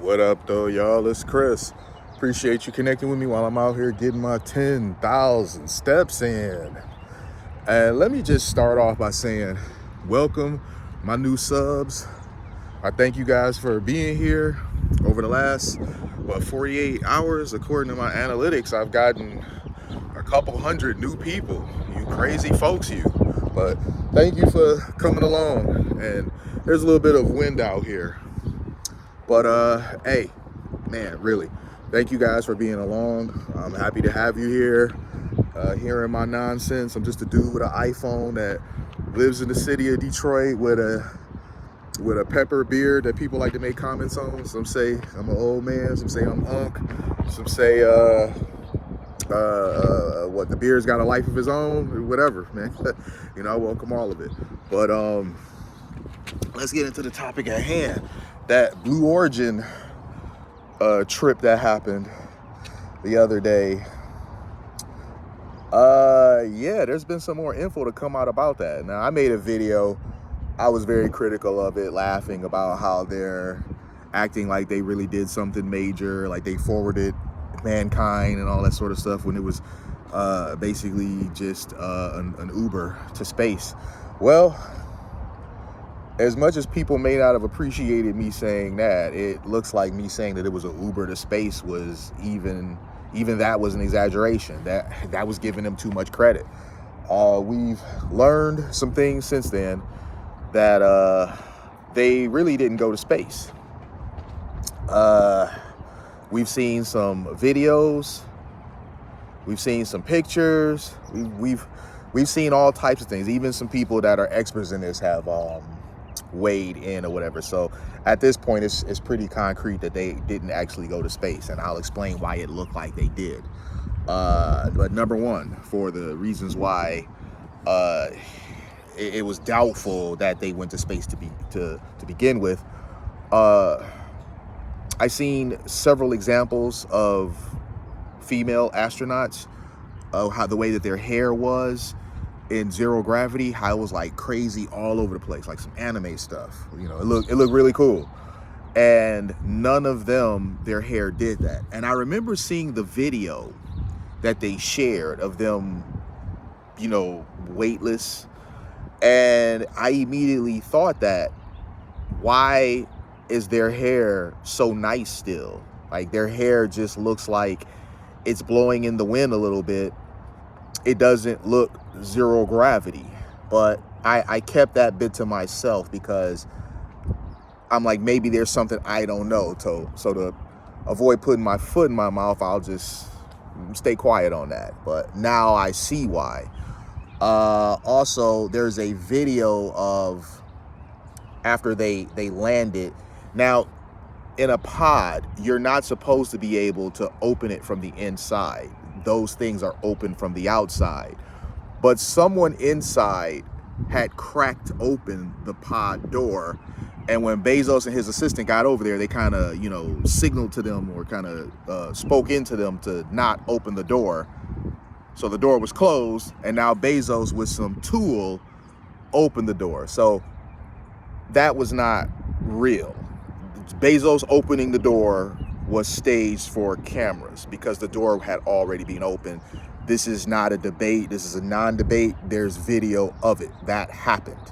What up though, y'all? It's Chris. Appreciate you connecting with me while I'm out here getting my 10,000 steps in. And let me just start off by saying, welcome my new subs. I thank you guys for being here. Over the last, 48 hours, according to my analytics, I've gotten a couple hundred new people. You crazy folks, you. But thank you for coming along. And there's a little bit of wind out here. But hey, man, really, thank you guys for being along. I'm happy to have you here, hearing my nonsense. I'm just a dude with an iPhone that lives in the city of Detroit with a pepper beard that people like to make comments on. Some say I'm an old man, some say I'm unk, some say what, the beard's got a life of his own, whatever, man. I welcome all of it. But let's get into the topic at hand. That Blue Origin trip that happened the other day. Yeah, there's been some more info to come out about that. Now, I made a video. I was very critical of it, laughing about how they're acting like they really did something major, like they forwarded mankind and all that sort of stuff, when it was basically just an Uber to space. Well, as much as people may not have appreciated me saying that, it looks like me saying that it was an Uber to space was even that was an exaggeration. That was giving them too much credit. We've learned some things since then that they really didn't go to space. We've seen some videos. We've seen some pictures. We've seen all types of things. Even some people that are experts in this have weighed in or whatever. So at this point, it's pretty concrete that they didn't actually go to space, and I'll explain why it looked like they did. But number one, for the reasons why it was doubtful that they went to space to begin with, I seen several examples of female astronauts, how the way that their hair was in zero gravity, how it was like crazy all over the place, like some anime stuff. It looked really cool. And none of them, their hair did that. And I remember seeing the video that they shared of them, weightless. And I immediately thought that, why is their hair so nice still? Like, their hair just looks like it's blowing in the wind a little bit. It doesn't look zero gravity. But I kept that bit to myself because I'm like, maybe there's something I don't know. So to avoid putting my foot in my mouth, I'll just stay quiet on that. But now I see why. Also, there's a video of after they landed. Now, in a pod, you're not supposed to be able to open it from the inside. Those things are open from the outside. But someone inside had cracked open the pod door. And when Bezos and his assistant got over there, they kind of, signaled to them, or kind of spoke into them to not open the door. So the door was closed, and now Bezos with some tool opened the door. So that was not real. Bezos opening the door was staged for cameras because the door had already been opened. This is not a debate. This is a non-debate. There's video of it. That happened.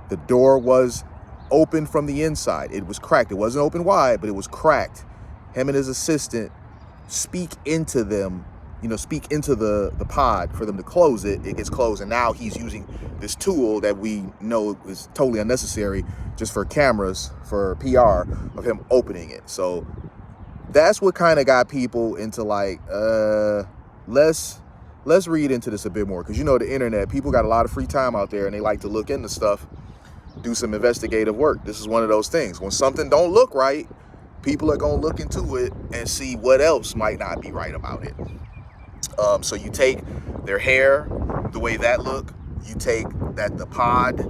The door was open from the inside. It was cracked. It wasn't open wide, but it was cracked. Him and his assistant speak into them, speak into the pod for them to close it. It gets closed, and now he's using this tool that we know is totally unnecessary just for cameras, for PR, of him opening it. So that's what kind of got people into like, let's read into this a bit more, because the internet, people got a lot of free time out there and they like to look into stuff, do some investigative work. This is one of those things. When something don't look right, people are going to look into it and see what else might not be right about it. So you take their hair, the way that look, you take that the pod,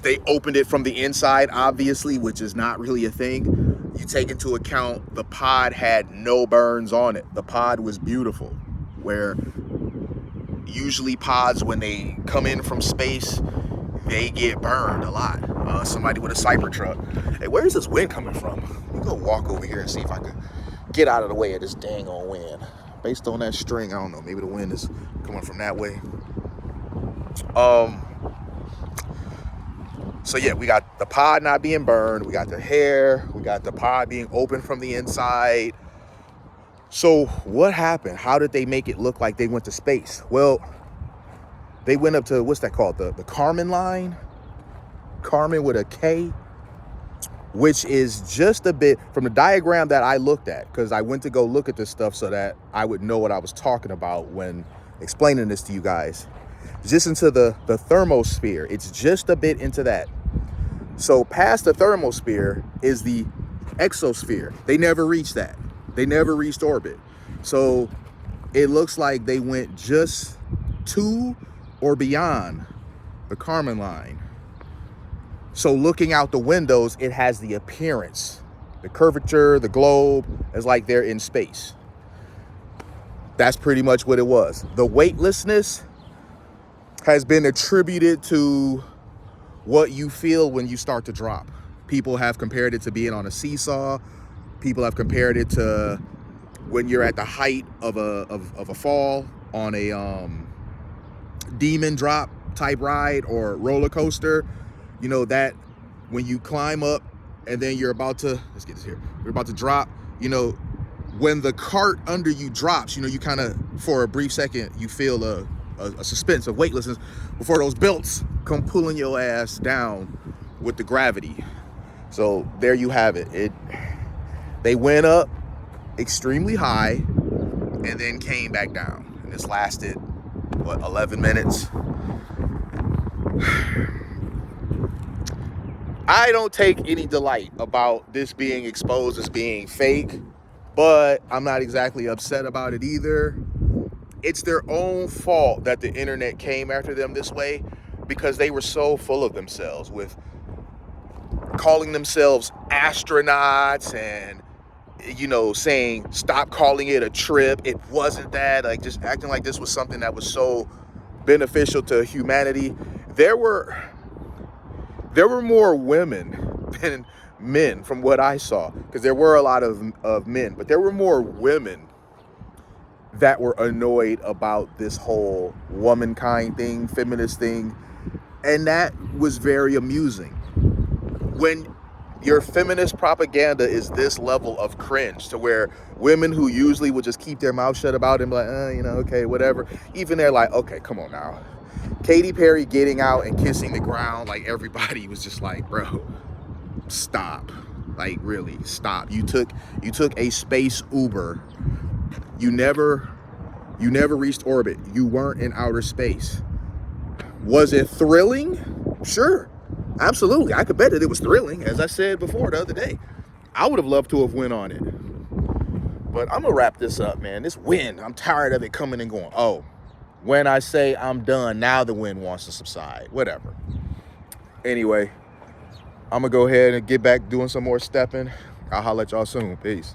they opened it from the inside, obviously, which is not really a thing. You take into account the pod had no burns on it. The pod was beautiful, where usually pods, when they come in from space, they get burned a lot. Somebody with a Cyber truck. Hey, where is this wind coming from? Let me go walk over here and see if I can get out of the way of this dang on wind. Based on that string, I don't know. Maybe the wind is coming from that way. So yeah, we got the pod not being burned. We got the hair. We got the pod being open from the inside. So what happened? How did they make it look like they went to space? Well, they went up to, what's that called? The Kármán line? Kármán with a K, which is just a bit from the diagram that I looked at, because I went to go look at this stuff so that I would know what I was talking about when explaining this to you guys. Just into the thermosphere. It's just a bit into that. So past the thermosphere is the exosphere. They never reached that. They never reached orbit. So it looks like they went just to or beyond the Kármán line. So looking out the windows, it has the appearance, the curvature, the globe, as like they're in space. That's pretty much what it was. The weightlessness has been attributed to what you feel when you start to drop. People have compared it to being on a seesaw. People have compared it to when you're at the height of a fall on a demon drop type ride or roller coaster. You know, that when you climb up and then you're about to, let's get this here, you're about to drop, you know, when the cart under you drops, you know, you kind of, for a brief second, you feel a suspense of weightlessness before those belts come pulling your ass down with the gravity. So there you have it. They went up extremely high and then came back down. And this lasted, what, 11 minutes? I don't take any delight about this being exposed as being fake, but I'm not exactly upset about it either. It's their own fault that the internet came after them this way, because they were so full of themselves with calling themselves astronauts and, you know, saying, stop calling it a trip. It wasn't that. Like, just acting like this was something that was so beneficial to humanity. There were more women than men from what I saw, because there were a lot of men, but there were more women that were annoyed about this whole womankind thing, feminist thing. And that was very amusing. When your feminist propaganda is this level of cringe, to where women who usually would just keep their mouth shut about it and be like, you know, okay, whatever. Even they're like, okay, come on now. Katy Perry getting out and kissing the ground, like everybody was just like, bro, stop. Like, really, stop. You took a space Uber. You never reached orbit. You weren't in outer space. Was it thrilling? Sure. Absolutely. I could bet that it was thrilling. As I said before the other day, I would have loved to have went on it. But I'm going to wrap this up, man. This wind, I'm tired of it coming and going. Oh, when I say I'm done, now the wind wants to subside. Whatever. Anyway, I'm going to go ahead and get back doing some more stepping. I'll holler at y'all soon. Peace.